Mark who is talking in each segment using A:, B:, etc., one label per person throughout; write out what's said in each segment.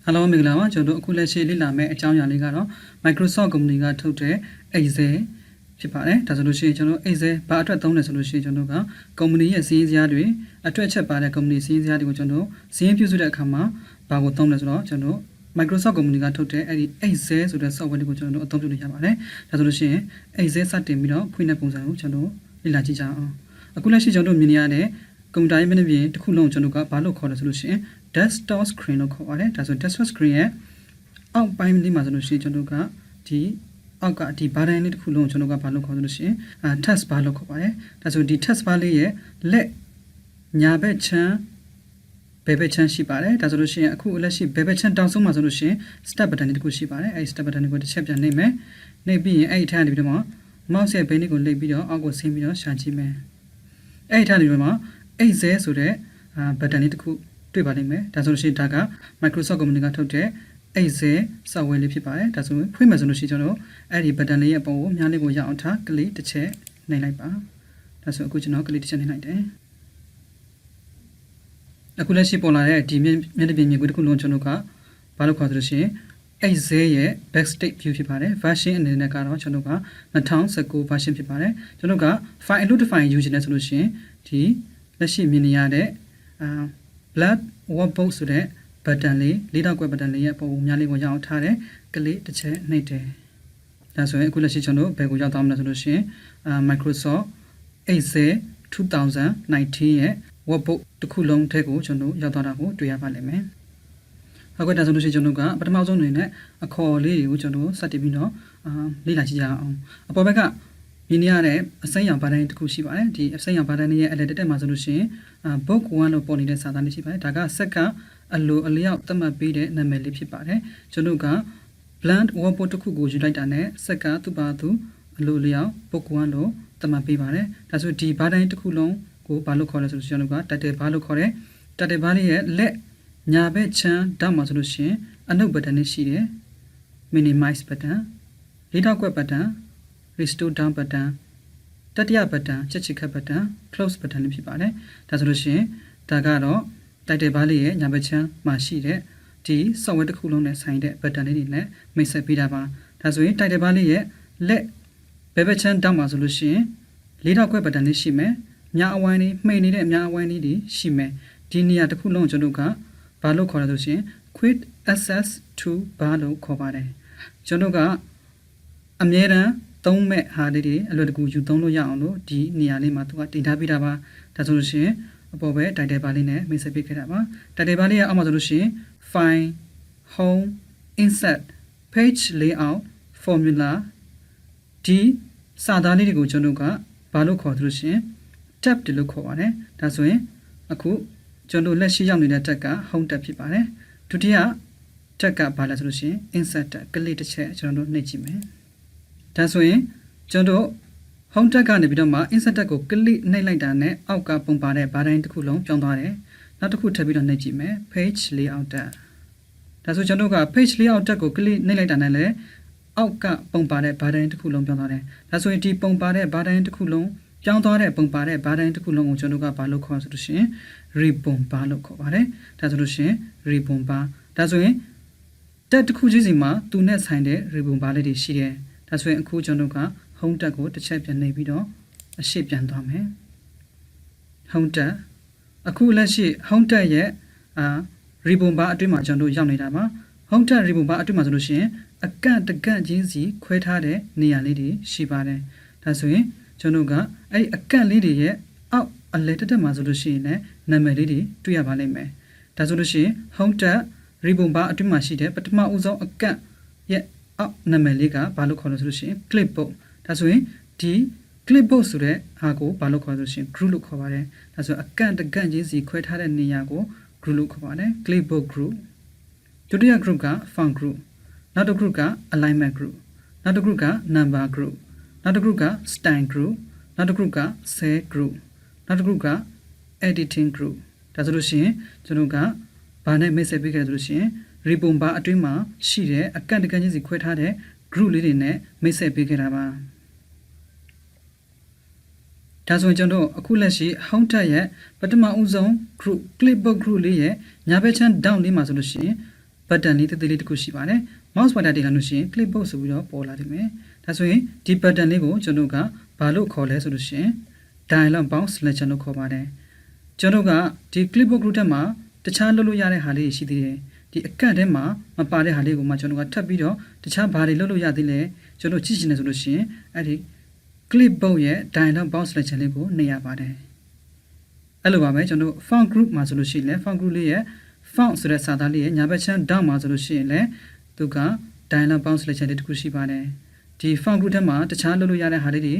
A: Hello မင်္ဂလာပါကျွန်တော်တို့အခုလက်ရှိလေ့လာမယ့်အကြောင်းအရာလေးကတော့ Microsoft ကုမ္ပဏီကထုတ်တဲ့ Excel ဖြစ်ပါတယ်ဒါဆိုလို့ရှိရင်ကျွန်တော် Excel ဘာအတွက်သုံးလဲဆိုလို့ရှိရင်ကျွန်တော်ကကုမ္ပဏီရဲ့စီးရင်စရာတွေအတွက်ချက်ပါတဲ့ကုမ္ပဏီစီးရင်စရာတွေကိုကျွန်တော်စီးရင်ပြုစုတဲ့အခါမှာဘာကိုသုံးလဲဆိုတော့ကျွန်တော် Microsoft ကုမ္ပဏီကထုတ်တဲ့အဲ့ဒီ Excel ဆိုတဲ့ software လေးကိုကျွန်တော်တို့အသုံးပြုနေကြပါတယ်ဒါဆိုလို့ရှိရင် Excel စတင်ပြီးတော့ဖွင့်တဲ့ပုံစံကိုကျွန်တော်လေ့လာကြည့်ကြအောင်အခုလက်ရှိကျွန်တော်တို့မြင်နေရတဲ့ကွန်ပျူတာရဲ့မျက်နှာပြင်တစ်ခုလုံးကျွန်တော်ကဘာလို့ခေါ်လဲဆိုလို့ရှိရင် desktop screen လို့ခေါ်ပါတယ်ဒါဆို desktop screen ရဲ့အောက်ပိုင်းလေးမှာဆိုလို့ရှိရင်ကျွန်တော်ကဒီအောက်ကဒီ button လေးတစ်ခုလုံးကျွန်တော်ကဘာလို့ခေါ်လို့ရှိရင်task bar လို့ခေါ်ပါတယ်ဒါဆိုဒီ task bar လေးရဲ့လက်ညာဘက်ချမ်းဘယ်ဘက်ချမ်းရှိပါတယ်ဒါဆိုလို့ရှိရင်အခုလက်ရှိဘယ်ဘက်ချမ်းတောင်ဆုံးမှာဆိုလို့ရှိရင် step button လေးတစ်ခုရှိပါတယ်အဲဒီ step button ကိုတစ်ချက်ပြန်နှိပ်မယ်နှိပ်ပြီးရင်အဲ့ဒီထားနေပြီးတော့ mouse ရဲ့ဘယ်နည်းကိုလှိပ်ပြီးတော့အောက်ကိုဆင်းပြီးတော့ရှာကြည့်မယ်အဲ့ဒီထားနေပြီးတော့ Excel ဆိုတဲ့button လေးတစ်ခုတွေ့ပါလိမ့်မယ်ဒါဆိုလို့ရှိရင်ဒါက Microsoft ကုမ္ပဏီကထုတ်တဲ့ Excel software လေးဖြစ်ပါတယ်ဒါဆိုရင်ဖွင့်မယ်ဆိုလို့ရှိရင်ကျွန်တော်အဲ့ဒီ button လေးရဲ့အပေါ်ကိုများလေးကိုရအောင်ထားကလေးတစ်ချက်နှိပ်လိုက်ပါဒါဆိုအခုကျွန်တော်ကလေးတစ်ချက်နှိပ်လိုက်တယ်အခုလက်ရှိပေါ်လာတဲ့ဒီမျက်နှာပြင်မြေခွေးတစ်ခုလုံးကျွန်တော်ကဘာလို့ခေါ်သလဲဆိုရင် Excel ရဲ့ backstage view ဖြစ်ပါတယ် version အနေနဲ့ကတော့ကျွန်တော်က2019 version ဖြစ်ပါတယ်ကျွန်တော်က file အလုပ်တစ် file ယူချင်တယ်ဆိုလို့ရှိရင်ဒီလက်ရှိမြင်နေရတဲ့black workbook ဆိုတဲ့ button လေးလေးတော့ကွက် button လေးရဲ့ပုံများလေးကိုရအောင်ထားတယ်ကလေးတစ်ချက်နှိပ်တယ်ဒါဆိုရင်အခုလက်ရှိကျွန်တော်ဘယ်ကိုရောက်သွားမလဲဆိုလို့ရှိရင်Microsoft Excel 2019ရဲ့ workbook တစ်ခုလုံးထဲကိုကျွန်တော်ရောက်သွားတာကိုတွေ့ရပါလိမ့်မယ်ဟုတ်ကဲ့ဒါဆိုလို့ရှိရင်ကျွန်တော်ကပထမဆုံးအနေနဲ့အခေါ်လေးတွေကိုကျွန်တော်စတင်ပြီးတော့လေ့လာကြည့်ကြအောင်အပေါ်ဘက်ကမြင်နေရတဲ့အစိမ်းရောင်ဘာတိုင်းတစ်ခုရှိပါတယ်ဒီအစိမ်းရောင်ဘာတိုင်းရဲ့အလဲတက်မှာဆိုလို့ရှိရင်book 1လို့ပေါ်နေတဲ့စာသားလေးရှိပါတယ်ဒါကစက်ကအလိုအလျောက်သတ်မှတ်ပေးတဲ့နာမည်လေးဖြစ်ပါတယ်ကျွန်တော်က blank workbook တစ်ခုကိုယူလိုက်တာနဲ့စက်ကသူ့ဘာသူအလိုလျောက် book 1လို့သတ်မှတ်ပေးပါတယ်ဒါဆိုဒီဘာတိုင်းတစ်ခုလုံးကိုဘာလို့ခေါ်လဲဆိုလို့ကျွန်တော်က title bar လို့ခေါ်တယ် title bar လေးရဲ့လက်ညာဘက်ချမ်းတောက်မှာဆိုလို့ရှိရင်အနုတ် button လေးရှိတယ် minimize button လေးထောက်ကွက် button restore down button တတိယ button ချက်ချစ်ခတ် button close button လေးဖြစ်ပါတယ်ဒါဆိုလို့ရှိရင်ဒါကတော့ title bar လေးရဲ့ညာဘက်ချမ်းမှာရှိတဲ့ဒီ software တစ်ခုလုံးနဲ့ဆိုင်တဲ့ button လေးတွေနဲ့မိတ်ဆက်ပေးတာပါဒါဆိုရင် title bar လေးရဲ့လက်ဘယ်ဘက်ချမ်းတောက်မှာဆိုလို့ရှိရင်လေးထောက်ကွက် button လေးရှိမယ်ညာအဝိုင်းလေးမှိန်နေတဲ့အညာအဝိုင်းလေးတွေရှိမယ်ဒီနေရာတစ်ခုလုံးကျွန်တော်ကဘာလို့ခေါ်လဲဆိုရင် quick access to bar လို့ခေါ်ပါတယ်ကျွန်တော်ကအမြဲတမ်းသုံးမဲ့ဟာလေးတွေအလွယ်တကူယူသုံးလို့ရအောင်လို့ဒီနေရာလေးမှာသူကတင်ထားပေးတာပါဒါဆိုလို့ရှိရင်အပေါ်ပဲ title bar လေးနဲ့မိတ်ဆက်ပေးခဲ့တာပါ title bar လေးရဲ့အောက်မှာဆိုလို့ရှိရင် file home insert page layout formula ဒီစာသားလေးတွေကိုကျွန်တော်ကဘာလို့ခေါ်သလို့ရှိရင် tab တလို့ခေါ်ပါတယ်ဒါဆိုရင်အခုကျွန်တော်လက်ရှိရောက်နေတဲ့ tab က home tab ဖြစ်ပါတယ်ဒုတိယ tab ကဘာလဲဆိုလို့ရှိရင် insert tab ကလေးတစ်ချက်ကျွန်တော်တို့နှိပ်ကြည့်မယ်ဒါဆိုရင်ကျွန်တော် home tab ကနေပြီးတော့မှ insert tab ကိုကလစ်နှိပ်လိုက်တာနဲ့အောက်ကပုံပါတဲ့ဘာတိုင်းတစ်ခုလုံးပြောင်းသွားတယ်နောက်တစ်ခုထပ်ပြီးတော့နှိပ်ကြည့်မယ် page layout tab ဒါဆိုကျွန်တော်က page layout tab ကိုကလစ်နှိပ်လိုက်တာနဲ့လည်းအောက်ကပုံပါတဲ့ဘာတိုင်းတစ်ခုလုံးပြောင်းသွားတယ်ဒါဆိုရင်ဒီပုံပါတဲ့ဘာတိုင်းတစ်ခုလုံးပြောင်းသွားတဲ့ပုံပါတဲ့ဘာတိုင်းတစ်ခုလုံးကိုကျွန်တော်ကဘာလို့ခေါ်ဆိုလို့ရှိရင် ribbon bar လို့ခေါ်ပါတယ်ဒါဆိုလို့ရှိရင် ribbon bar ဒါဆိုရင်တက်တစ်ခုချင်းစီမှာသူနဲ့ဆိုင်တဲ့ ribbon bar လေးတွေရှိတယ်ဒါဆိုရင်အခုကျွန်တော်က home tab ကိုတစ်ချက်ပြန်နှိပ်ပြီးတော့အရှိပြန်သွားမယ် home tab အခုလက်ရှိ home tab ရဲ့ribbon bar အတွင်းမှာကျွန်တော်ရောက်နေတာပါ home tab ribbon bar အတွင်းမှာဆိုလို့ရှိရင်အကန့်တကန့်ချင်းစီခွဲထားတဲ့နေရာလေးတွေရှိပါတယ်ဒါဆိုရင်ကျွန်တော်ကအဲ့ဒီအကန့်လေးတွေရဲ့အောက်အလဲတက်မှာဆိုလို့ရှိရင်လည်းနာမည်လေးတွေတွေ့ရပါလိမ့်မယ်ဒါဆိုလို့ရှိရင် home tab ribbon bar အတွင်းမှာရှိတဲ့ပထမဦးဆုံးအကန့်ရဲ့အောက်နာမည်လေးကဘာလို့ခေါ်လို့ဆိုလို့ရှိရင် clipboard ဒါဆိုရင်ဒီ clipboard ဆိုတဲ့ဟာကိုဘာလို့ခေါ်လို့ရှိရင် group လို့ခေါ်ပါတယ်ဒါဆိုအကန့်တကန့်ချင်းစီခွဲထားတဲ့နေရာကို group လို့ခေါ်ပါတယ် clipboard group ဒုတိယ group က font group နောက်တစ် group က alignment group နောက်တစ် group က number group နောက်တစ် group က style group နောက်တစ် group က cell group နောက်တစ် group က editing group ဒါဆိုလို့ရှိရင်ကျွန်တော်ကဘာနဲ့မိတ်ဆက်ပေးခဲ့ဆိုလို့ရှိရင် ribbon bar အတွင်းမှာရှိတဲ့အကန့်တကန့်ချင်းစီခွဲထားတဲ့ group လေးတွေနဲ့မိတ်ဆက်ပေးခဲ့တာပါဒါဆိုရင်ကျွန်တော်အခုလက်ရှိ home tab ရဲ့ပထမဦးဆုံး group clipboard group လေးရဲ့ညာဘက်ချမ်း down လေးမှာဆိုလို့ရှိရင် button လေးတစ်သေးလေးတစ်ခုရှိပါတယ် mouse pointer တင်လိုက်လို့ရှိရင် clipboard ဆိုပြီးတော့ပေါ်လာတယ်မယ်ဒါဆိုရင်ဒီ button လေးကိုကျွန်တော်ကဘာလို့ခေါ်လဲဆိုလို့ရှိရင် dialog box selection လို့ခေါ်ပါတယ်ကျွန်တော်ကဒီ clipboard group ထဲမှာတခြားလုပ်လို့ရတဲ့ဟာလေးရှိသေးတယ်ဒီအခန့်ထဲမှာမပါတဲ့ဟာလေးကိုမှကျွန်တော်ကထပ်ပြီးတော့တခြားဘာတွေလုပ်လို့ရသေးလဲကျွန်တော်ကြည့်ချင်တယ်ဆိုလို့ရှိရင်အဲ့ဒီ clipboard ရဲ့ dialog box selection လေးကိုနှိပ်ရပါတယ်အဲ့လိုပါပဲကျွန်တော် font group မှာဆိုလို့ရှိရင်လည်း font group လေးရဲ့ font ဆိုတဲ့စာသားလေးရဲ့ညာဘက်ချမ်း down မှာဆိုလို့ရှိရင်လည်းသူက dialog box selection လေးတစ်ခုရှိပါတယ်ဒီ font group ထဲမှာတခြားလုပ်လို့ရတဲ့ဟာလေးတွေ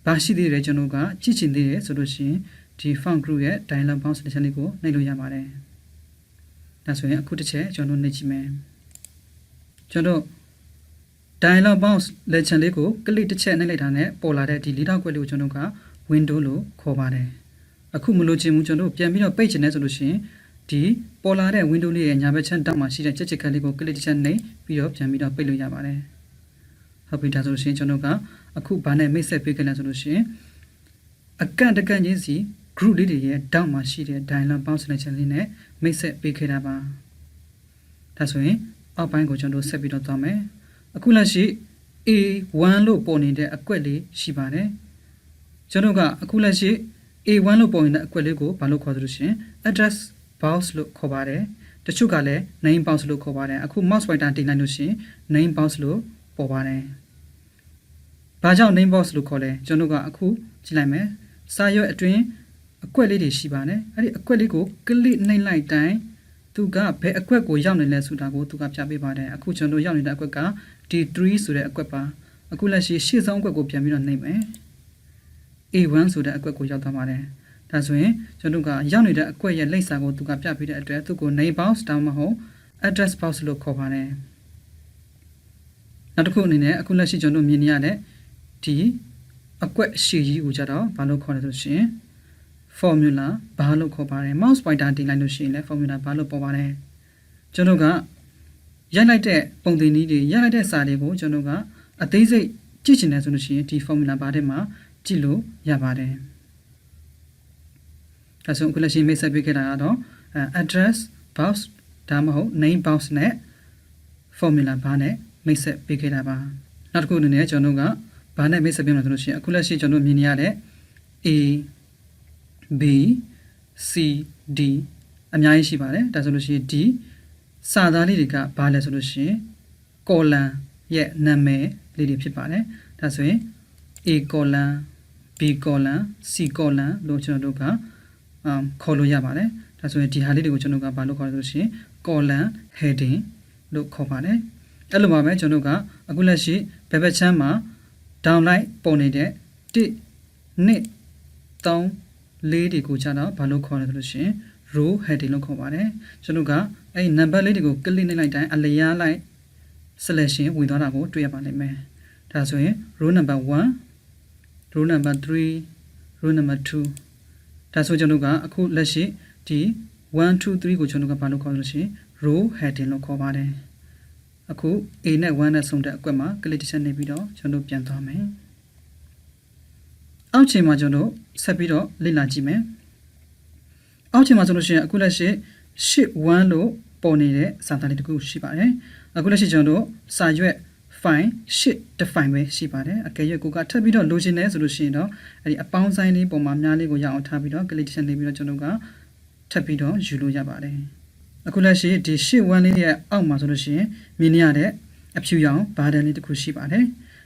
A: ဘာရှိသေးတယ်ကျွန်တော်ကကြည့်ချင်သေးတယ်ဆိုလို့ရှိရင်ဒီ font group ရဲ့ dialog box selection လေးကိုနှိပ်လို့ရပါတယ်ဒါဆိုရင်အခုတစ်ချက်ကျွန်တော်နှိပ်ကြည့်မယ်ကျွန်တော် dialog box selection လေးကိုကလစ်တစ်ချက်နှိပ်လိုက်တာနဲ့ပေါ်လာတဲ့ဒီလေးထောက်ကွက်လေးကိုကျွန်တော်က window လို့ခေါ်ပါတယ်အခုမလို့ချင်ဘူးကျွန်တော်ပြန်ပြီးတော့ပိတ်ချင်တယ်ဆိုလို့ရှိရင်ဒီပေါ်လာတဲ့ window လေးရဲ့ညာဘက်ချမ်းတောက်မှာရှိတဲ့ချက်ချက်ကလေးကိုကလစ်တစ်ချက်နှိပ်ပြီးတော့ပြန်ပြီးတော့ပိတ်လို့ရပါတယ်ဟုတ်ပြီဒါဆိုလို့ရှိရင်ကျွန်တော်ကအခုဘာနဲ့မိတ်ဆက်ပေးခဲ့လဲဆိုလို့ရှိရင်အကန့်တကန့်ချင်းစီ group လေးတွေရဲ့တောက်မှာရှိတဲ့ dialog box selection လေးနဲ့မိတ်ဆက်ပေးခဲ့တာပါဒါဆိုရင်အောက်ပိုင်းကိုကျွန်တော်ဆက်ပြီးတော့သွားမယ်အခုလက်ရှိ A1 လို့ပေါ်နေတဲ့အကွက်လေးရှိပါတယ်ကျွန်တော်ကအခုလက်ရှိ A1 လို့ပေါ်နေတဲ့အကွက်လေးကိုဘာလို့ခေါ်သလဲဆိုရင် address box လို့ခေါ်ပါတယ်တချို့ကလည်း name box လို့ခေါ်ပါတယ်အခု mouse pointer တင်လိုက်လို့ရှိရင် name box လို့ပေါ်ပါတယ်ဘာကြောင့် name box လို့ခေါ်လဲကျွန်တော်ကအခုကြည့်လိုက်မယ်စာရွက်အတွင်းအကွက်လေးတွေရှိပါတယ်အဲ့ဒီအကွက်လေးကိုကလစ်နှိပ်လိုက်တိုင်းသူကဘယ်အကွက်ကိုရောက်နေလဲဆိုတာကိုသူကပြပေးပါတယ်အခုကျွန်တော်ရောက်နေတဲ့အကွက်က D3 ဆိုတဲ့အကွက်ပါအခုလက်ရှိရှေ့ဆုံးအကွက်ကိုပြန်ပြီးတော့နှိပ်မယ် A1 ဆိုတဲ့အကွက်ကိုရောက်သွားပါတယ်ဒါဆိုရင်ကျွန်တော်ကရောက်နေတဲ့အကွက်ရဲ့လိပ်စာကိုသူကပြပေးတဲ့အတွက်သူ့ကို name box တောင်းမဟုတ် address box လို့ခေါ်ပါတယ်နောက်တစ်ခုအနေနဲ့အခုလက်ရှိကျွန်တော်မြင်နေရတဲ့ဒီအကွက်ရှည်ကြီးကိုကြတော့ဘာလို့ခေါ်လဲဆိုရှင် formula ဘာလို့ခေါ်ပါတယ် mouse pointer တင်လိုက်လို့ရှိရင်လည်း formula ဘာလို့ပေါ်ပါတယ်ကျွန်တော်ကရိုက်လိုက်တဲ့ပုံသင်နည်းတွေရိုက်လိုက်တဲ့စာတွေကိုကျွန်တော်ကအသေးစိတ်ကြည့်ချင်တယ်ဆိုလို့ရှိရင်ဒီ formula ဘာထဲမှာကြည့်လို့ရပါတယ်ဒါဆိုအခုလက်ရှိမိတ်ဆက်ပေးခဲ့တာကတော့ address box ဒါမှမဟုတ် name box နဲ့ formula ဘာနဲ့မိတ်ဆက်ပေးခဲ့တာပါနောက်တစ်ခုအနေနဲ့ကျွန်တော်ကဘာနဲ့မိတ်ဆက်ပေးမလဲဆိုလို့ရှိရင်အခုလက်ရှိကျွန်တော်မြင်နေရတဲ့ A B C D အများကြီးရှိပါတယ်ဒါဆိုလို့ရှိရင် D စာသားလေးတွေကဘာလဲဆိုလို့ရှိရင် column ရဲ့နာမည်လေးတွေဖြစ်ပါတယ်ဒါဆိုရင် A column B column C column လို့ကျွန်တော်တို့ကခေါ်လို့ရပါတယ်ဒါဆိုရင်ဒီဟာလေးတွေကိုကျွန်တော်ကဘာလို့ခေါ်လဲဆိုလို့ရှိရင် column heading လို့ခေါ်ပါတယ်အဲ့လိုပါပဲကျွန်တော်ကအခုလက်ရှိဘယ်ဘက်ချမ်းမှာ downline ပုံနေတဲ့1 2 3 4တွေကိုကြာတော့ဘာလို့ခေါ်လဲဆိုလို့ရှိရင် row heading လို့ခေါ်ပါတယ်ကျွန်တော်ကအဲ့ဒီ number လေးတွေကို click နှိပ်လိုက်တိုင်းအလျားလိုက် selection ဝင်သွားတာကိုတွေ့ရပါလိမ့်မယ်ဒါဆိုရင် row number 1 row number 3 row number 2ဒါဆိုကျွန်တော်ကအခုလက်ရှိဒီ1 2 3ကိုကျွန်တော်ကဘာလို့ခေါ်လို့ရှိရင် row heading လို့ခေါ်ပါတယ်အခု A နဲ့1နဲ့ဆုံးတဲ့အကွက်မှာ click တစ်ချက်နေပြီးတော့ကျွန်တော်ပြန်သွားမယ်အောက်ခြေမှာကျွန်တော်ဆက်ပြီးတော့လေ့လာကြည့်မယ်အောက်ခြေမှာဆိုလို့ရှိရင်အခုလက်ရှိ sheet 1လို့ပေါ်နေတဲ့စာသားလေးတစ်ခုရှိပါတယ်အခုလက်ရှိကျွန်တော်စာရွက် file sheet တစ် file ပဲရှိပါတယ်အကယ်၍ကိုကထပ်ပြီးတော့လိုချင်တယ်ဆိုလို့ရှိရင်တော့အဲ့ဒီအပေါင်းဆိုင်လေးပုံမှာများလေးကိုရအောင်ထားပြီးတော့ click တစ်ချက်နေပြီးတော့ကျွန်တော်ကထပ်ပြီးတော့ယူလို့ရပါတယ်အခုလက်ရှိဒီ sheet 1လေးရဲ့အောက်မှာဆိုလို့ရှိရင်မြင်နေရတဲ့အဖြူရောင်ဘာဒန်လေးတစ်ခုရှိပါတယ်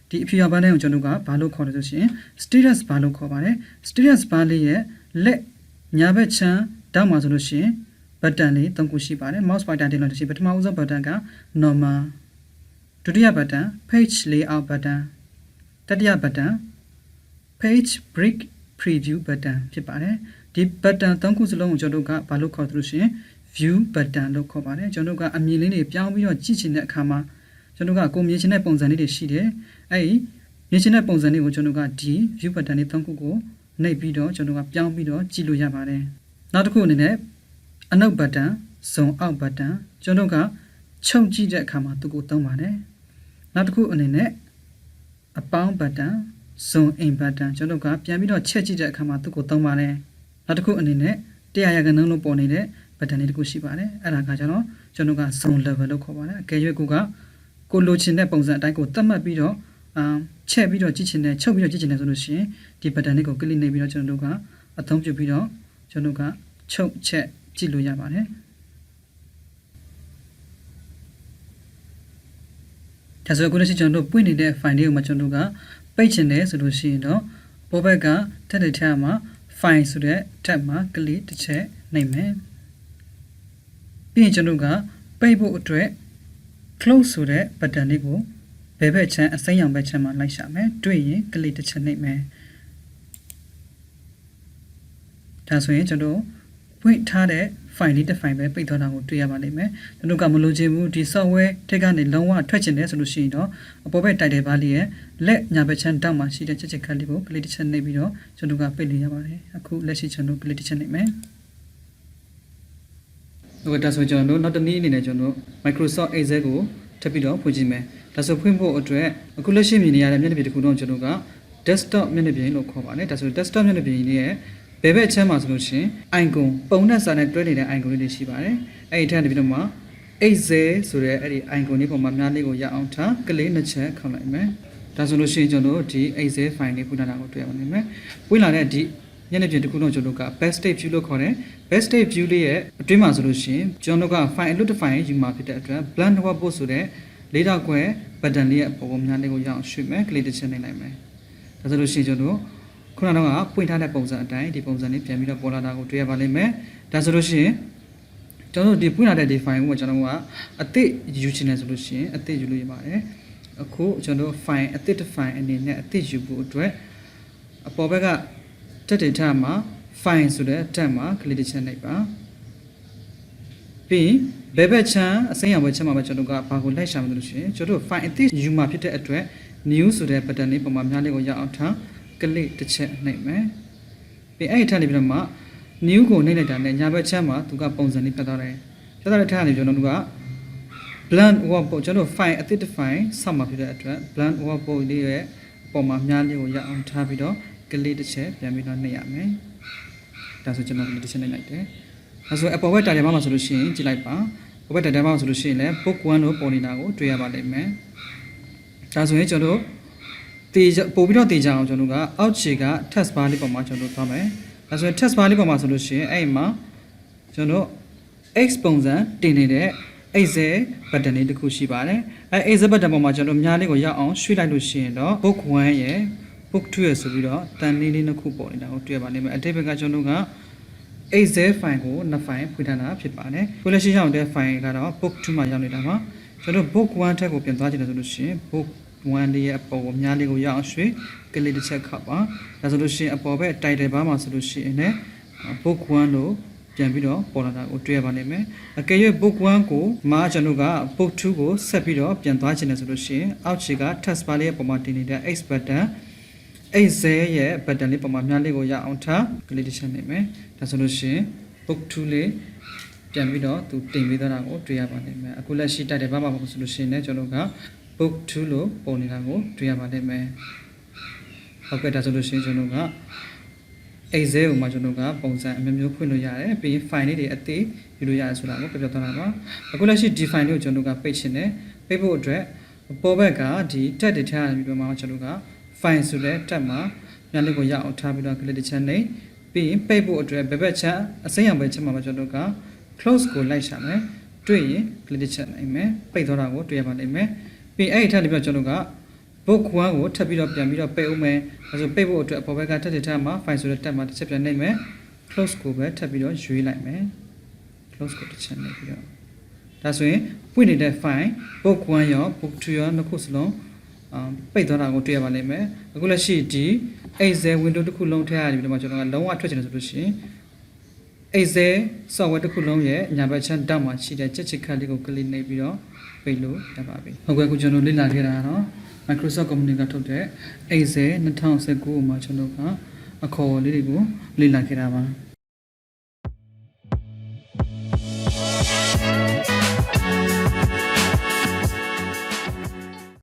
A: ဒီအဖြူရောင်ဘာဒန်ကိုကျွန်တော်ကဘာလို့ခေါ်လဲဆိုရှင် status bar လို့ခေါ်ပါတယ် status bar လေးရဲ့လက်ညာဘက်ချမ်းတောက်မှာဆိုလို့ရှိရင် button လေး၃ခုရှိပါတယ် mouse pointer တင်လို့ရှိရင်ပထမဦးဆုံး button က normal ဒုတိယ button page layout button တတိယ button page break preview button ဖြစ်ပါတယ်ဒီ button ၃ခုစလုံးကိုကျွန်တော်တို့ကဘာလို့ခေါ်သလဲဆိုရင် view button လို့ခေါ်ပါတယ်ကျွန်တော်တို့ကအမြင်လေးတွေပြောင်းပြီးတော့ကြည့်ချင်တဲ့အခါမှာကျွန်တော်ကကိုမြင်ချင်တဲ့ပုံစံလေးတွေရှိတယ်အဲ့ဒီမြင်ချင်တဲ့ပုံစံလေးကိုကျွန်တော်ကဒီ view button လေး၃ခုကိုနှိပ်ပြီးတော့ကျွန်တော်ကပြောင်းပြီးတော့ကြည့်လို့ရပါတယ်နောက်တစ်ခုအနေနဲ့အနောက် button zoom out button ကျွန်တော်ကခြုံကြည့်တဲ့အခါမှာသူကိုသုံးပါတယ်နောက်တစ်ခုအနေနဲ့အပေါင်း button zoom in button ကျွန်တော်ကပြန်ပြီးတော့ချက်ကြည့်တဲ့အခါမှာသူကိုသုံးပါတယ်နောက်တစ်ခုအနေနဲ့100%လုံးလို့ပေါ်နေတဲ့ button လေးတစ်ခုရှိပါတယ်အဲ့ဒါကကျွန်တော်က zone level လို့ခေါ်ပါတယ်အကယ်၍ကိုလိုချင်တဲ့ပုံစံအတိုင်းကိုသတ်မှတ်ပြီးတော့ချက်ပြီးတော့ကြည့်ချင်တယ်ချုပ်ပြီးတော့ကြည့်ချင်တယ်ဆိုလို့ရှိရင်ဒီ button လေးကို click နေပြီးတော့ကျွန်တော်တို့ကအသုံးပြုပြီးတော့ကျွန်တော်တို့ကချုပ်ချက်ကြည့်လို့ရပါတယ်ဒါဆိုအခုလက်ရှိကျွန်တော်တို့ပွင့်နေတဲ့ file လေးကိုမှကျွန်တော်တို့ကပိတ်ချင်တယ်ဆိုလို့ရှိရင်တော့ပေါ်ဘက်ကထက်မှာ file ဆိုတဲ့ tab မှာ click တစ်ချက်နှိပ်မယ်ပြီးရင်ကျွန်တော်တို့ကပိတ်ဖို့အတွက် close ဆိုတဲ့ button လေးကိုဘယ်ဘက်ချမ်းအစိမ်းရောင်ဘက်ချမ်းမှာလိုက်ရှာမယ်တွေ့ရင် click တစ်ချက်နှိပ်မယ်ဒါဆိုရင်ကျွန်တော်ပွင့်ထားတဲ့ file လေးတစ် file ပဲပိတ်သွားတာကိုတွေ့ရပါလိမ့်မယ်ကျွန်တော်ကမလိုချင်ဘူးဒီ software ထိကနေလုံးဝထွက်ချင်တယ်ဆိုလို့ရှိရင်တော့အပေါ်ဘက် title bar လေးရဲ့လက်ညာဘက်ချမ်းတောက်မှာရှိတဲ့ချက်ခတ်လေးကို click တစ်ချက်နှိပ်ပြီးတော့ကျွန်တော်ကပိတ်လို့ရပါတယ်အခုလက်ရှိကျွန်တော် click တစ်ချက်နှိပ်မယ်ဟုတ်ကဲ့ဒါဆိုကျွန်တော်နောက်တစ်နည်းအနေနဲ့ကျွန်တော် Microsoft Excel ကိုထပ်ပြီးတော့ဖွင့်ကြည့်မယ်ဒါဆိုဖွင့်ဖို့အတွက်အခုလက်ရှိမြင်နေရတဲ့မျက်နှာပြင်တစ်ခုလုံးကျွန်တော်က desktop မျက်နှာပြင်လို့ခေါ်ပါတယ်ဒါဆို desktop မျက်နှာပြင်ရဲ့ဘယ်ဘက်ချမ်းမှာဆိုလို့ရှိရင် icon ပုံနဲ့စာနဲ့တွဲနေတဲ့ icon လေးတွေရှိပါတယ်အဲ့ဒီထက်နေပြီးတော့မှ Excel ဆိုတဲ့အဲ့ဒီ icon လေးပုံမှာများလေးကိုရအောင်ထားကလေးနှစ်ချက်ခေါက်လိုက်မယ်ဒါဆိုလို့ရှိရင်ကျွန်တော်ဒီ Excel file လေးဖွင့်လာတာကိုတွေ့ရပါလိမ့်မယ်ဖွင့်လာတဲ့ဒီမျက်နှာပြင်တစ်ခုလုံးကျွန်တော်က backstage view လို့ခေါ်တယ် backstage view လေးရဲ့အတွင်းမှာဆိုလို့ရှိရင်ကျွန်တော်က file အလွတ်တစ် file ယူမှာဖြစ်တဲ့အတွက် blank workbook ဆိုတဲ့လေးတော့ကွယ် button လေးရဲ့ပုံများလေးကိုရအောင်ရွှေ့မယ်ကလေးတစ်ချက်နှိပ်လိုက်မယ်ဒါဆိုလို့ရှိရင်ကျွန်တော်ခုနကတော့ဖွင့်ထားတဲ့ပုံစံအတိုင်းဒီပုံစံလေးပြန်ပြီးတော့ပေါ်လာတာကိုတွေ့ရပါလိမ့်မယ်ဒါဆိုလို့ရှိရင်ကျွန်တော်ဒီဖွင့်လာတဲ့ဒီ file ကိုကျွန်တော်ကအသစ်ယူချင်တယ်ဆိုလို့ရှိရင်အသစ်ယူလို့ရပါတယ်အခုကျွန်တော် file အသစ်တစ် file အနေနဲ့အသစ်ယူဖို့အတွက်အပေါ်ဘက်ကတက်တဲ့ထားမှာ file ဆိုတဲ့ tab မှာ click တစ်ချက်နှိပ်ပါပြီးဘယ်ဘက်ချမ်းအစိမ်းရောင်ဘက်ချမ်းမှာပဲကျွန်တော်ကဘာကိုလိုက်ရှာမလို့ရှိရင်ကျွန်တော် file အသစ်ယူမှာဖြစ်တဲ့အတွက် new ဆိုတဲ့ button လေးပုံမှာများလေးကိုရအောင်ထားကလစ်တစ်ချက်နှိပ်မယ်ပြီးအဲ့ဒီထက်နေပြီးတော့မှ new ကိုနှိပ်လိုက်တာနဲ့ညာဘက်ချမ်းမှာသူကပုံစံလေးပြတ်သွားတယ်ပြတ်သွားတဲ့ထက်ကနေကျွန်တော်တို့က blank workbook ကျွန်တော် file အသစ်တစ် file ဆောက်မှာဖြစ်တဲ့အတွက် blank workbook လေးရဲ့ပုံမှာများလေးကိုရအောင်ထားပြီးတော့ကလစ်တစ်ချက်ပြန်ပြီးတော့နှိပ်ရမယ်ဒါဆိုကျွန်တော်ကလစ်တစ်ချက်နှိပ်လိုက်တယ်ဒါဆိုအပေါ်ဘက် title bar မှာဆိုလို့ရှိရင်ကြည့်လိုက်ပါအပေါ်ဘက် title bar မှာဆိုလို့ရှိရင်လည်း book 1လို့ပေါ်နေတာကိုတွေ့ရပါလိမ့်မယ်ဒါဆိုရင်ကျွန်တော်ပို့ပြီးတော့တေချအောင်ကျွန်တော်ကအောက်ခြေက text bar လေးပေါ်မှာကျွန်တော်သွားမယ်ဒါဆိုရင် text bar လေးပေါ်မှာဆိုလို့ရှိရင်အဲ့မှာကျွန်တော် X ပုံစံတင်နေတဲ့ Excel button လေးတစ်ခုရှိပါတယ်အဲ့ Excel button ပေါ်မှာကျွန်တော်များလေးကိုရအောင်ရွှေ့လိုက်လို့ရှိရင်တော့ book 1ရဲ့ book 2ရဲ့ဆိုပြီးတော့တန်လေးလေးနှစ်ခုပေါ်နေတာကိုတွေ့ပါလိမ့်မယ်အတိတ်ဘက်ကကျွန်တော်က Excel file ကိုနှစ် file ဖွင့်ထားတာဖြစ်ပါတယ်ခုလက်ရှိရောက်တဲ့ file ကတော့ book 2မှာရောက်နေတာပါကျွန်တော် book 1ထက်ကိုပြန်သွားကြည့်တယ်ဆိုလို့ရှိရင် book 1လေးရဲ့အပေါ်ကိုများလေးကိုရအောင်ရွှေ့ကလေးတစ်ချက်ခောက်ပါဒါဆိုလို့ရှိရင်အပေါ်ဘက် title bar မှာဆိုလို့ရှိရင်လည်း book 1လို့ပြန်ပြီးတော့ပေါ်လာတာကိုတွေ့ရပါလိမ့်မယ်အကယ်၍ book 1ကိုကျွန်တော်က book 2ကိုဆက်ပြီးတော့ပြန်သွားချင်တယ်ဆိုလို့ရှိရင်အောက်ခြေက text bar လေးရဲ့ပုံမှာတင်နေတဲ့ X button Excel ရဲ့ button လေးပုံမှာများလေးကိုရအောင်ထားကလေးတစ်ချက်နှိပ်မယ်ဒါဆိုလို့ရှိရင် book 2လေးပြန်ပြီးတော့သူတင်ပေးသွားတာကိုတွေ့ရပါလိမ့်မယ်အခုလက်ရှိ title bar မှာဆိုလို့ရှိရင်လည်းကျွန်တော်ကbook 2လို့ပုံနေတာကိုတွေ့ရပါလိမ့်မယ်ဟုတ်ကဲ့ဒါဆိုလို့ရှိရင်ကျွန်တော်က Excel ကိုမှကျွန်တော်ကပုံစံအမျိုးမျိုးဖွင့်လို့ရတယ်ပြီးရင် file လေးတွေအသေးယူလို့ရတယ်ဆိုတာကိုပြပြသွားတာပါအခုလက်ရှိဒီ file လေးကိုကျွန်တော်ကပိတ်ချင်တယ်ပိတ်ဖို့အတွက်ပေါ်ဘက်ကဒီ tab တွေထားရပြီးတော့မှကျွန်တော်က file ဆိုတဲ့ tab မှာညလေးကိုရအောင်ထားပြီးတော့ click တစ်ချက်နှိပ်ပြီးရင်ပိတ်ဖို့အတွက်ဘယ်ဘက်ချမ်းအစိမ်းရောင်ဘက်ချမ်းမှာကျွန်တော်က close ကိုလိုက်ရှာမယ်တွေ့ရင် click တစ်ချက်နှိပ်မယ်ပိတ်သွားတာကိုတွေ့ရပါလိမ့်မယ်ပြီးအဲ့ဒီထက်ပြီးတော့ကျွန်တော်က book 1ကိုထပ်ပြီးတော့ပြန်ပြီးတော့ပိတ်ဦးမယ်ဒါဆိုပိတ်ဖို့အတွက်အပေါ်ဘက်ကထပ်ထပ်မှာ file ဆိုတဲ့ tab မှာတစ်ချက်ပြန်နှိပ်မယ် close ကိုပဲထပ်ပြီးတော့ရွေးလိုက်မယ် close ကိုတစ်ချက်နှိပ်ပြီးတော့ဒါဆိုရင်ဖွင့်နေတဲ့ file book 1ရော book 2ရောနှစ်ခုစလုံးပိတ်သွားတာကိုတွေ့ရပါလိမ့်မယ်အခုလက်ရှိဒီ Excel window တစ်ခုလုံးထည့်ရတယ်ပြီးတော့ကျွန်တော်ကလုံးဝထွက်ချင်တယ်ဆိုလို့ရှိရင် Excel software တစ်ခုလုံးရဲ့ညာဘက်ချမ်းတောက်မှာရှိတဲ့ချက်ချစ်ခတ်လေးကို click နှိပ်ပြီးတော့ပိတ်လို့ရပါပြီဟုတ်ကဲ့အခုကျွန်တော်လေ့လာခဲ့တာကတော့ Microsoft Company ကထုတ်တဲ့ Excel 2019မှာကျွန်တော်ကအခေါ်လေးတွေကိုလေ့လာခဲ့တာပါ